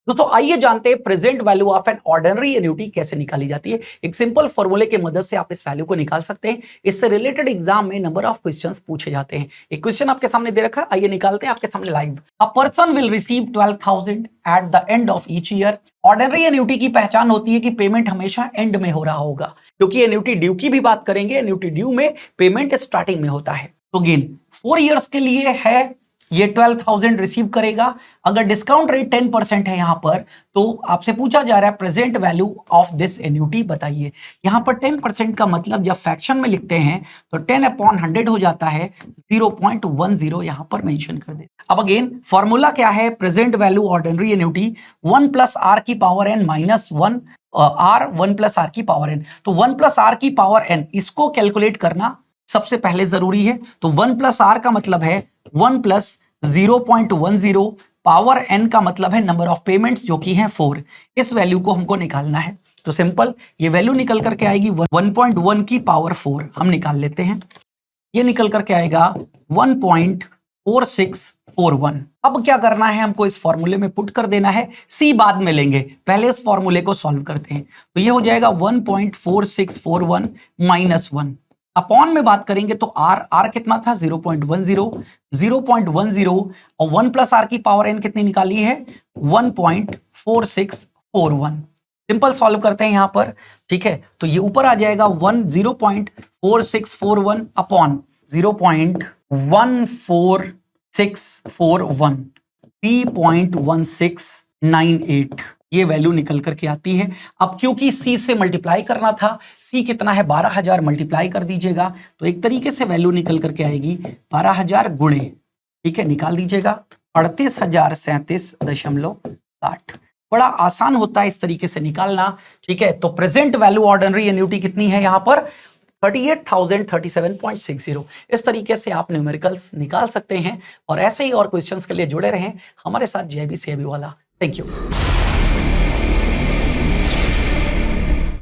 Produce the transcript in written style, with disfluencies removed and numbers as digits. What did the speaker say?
दोस्तों आइए जानते हैं present value of an ordinary annuity कैसे निकाली जाती है। एक सिंपल फॉर्मूले की मदद से आप इस वैल्यू को निकाल सकते हैं। इससे रिलेटेड एग्जाम में नंबर ऑफ क्वेश्चंस पूछे जाते हैं। एक क्वेश्चन आपके सामने दे रखा है, आइए निकालते हैं आपके सामने live. A person will receive 12,000 at the end of each year. Ordinary annuity की पहचान होती है कि पेमेंट हमेशा एंड में हो रहा होगा, क्योंकि एन्युटी ड्यू की भी बात करेंगे। एन्युटी ड्यू में पेमेंट स्टार्टिंग में होता है। तो अगेन 4 इयर्स के लिए है, ये 12,000 रिसीव करेगा। अगर डिस्काउंट रेट 10% है यहां पर, तो आपसे पूछा जा रहा है present value of this annuity बताइए। यहां पर 10% का मतलब जब फ्रैक्शन में लिखते हैं तो 10/100 हो जाता है, 0.10 यहां पर मेंशन कर दे। अब अगेन फॉर्मूला क्या है, present value ordinary annuity 1 + r की पावर n - 1 r 1 + r की पावर n। तो 1 + r की पावर n इसको कैलकुलेट करना सबसे पहले जरूरी है। तो 1 + r का मतलब है 1 + 0.10, पावर n का मतलब है नंबर ऑफ पेमेंट्स जो कि हैं 4। इस वैल्यू को हमको निकालना है। तो सिंपल ये वैल्यू निकल करके आएगी 1.1 की पावर 4। हम निकाल लेते हैं, ये निकल करके आएगा 1.4641। अब क्या करना है, हमको इस फॉर्मूले में पुट कर देना है। सी बाद में लेंगे, पहले इस फॉर्मूले को सॉल्व करते हैं। तो ये हो जाएगा 1.4641 - 1 अपॉन में बात करेंगे तो r कितना था 0.10 और 1 + r की पावर n कितनी निकाली है 1.4641। सिंपल सॉल्व करते हैं यहां पर, ठीक है। तो ये ऊपर आ जाएगा 0.4641 अपॉन 0.14641, 3.1698 ये वैल्यू निकल करके आती है। अब क्योंकि C से मल्टीप्लाई करना था, C कितना है 12,000, मल्टीप्लाई कर दीजिएगा तो एक तरीके से वैल्यू निकल करके आएगी 12,000 गुणे, ठीक है, निकाल दीजिएगा 38,037.60। बड़ा आसान होता है इस तरीके से निकालना, ठीक है। तो प्रेजेंट वैल्यू ऑर्डिनरी एन्युटी कितनी है यहां पर 38,037.60। इस तरीके से आप न्यूमेरिकल्स निकाल सकते हैं। और ऐसे ही और क्वेश्चंस के लिए जुड़े रहें हमारे साथ JIB CIB वाला। Thank you.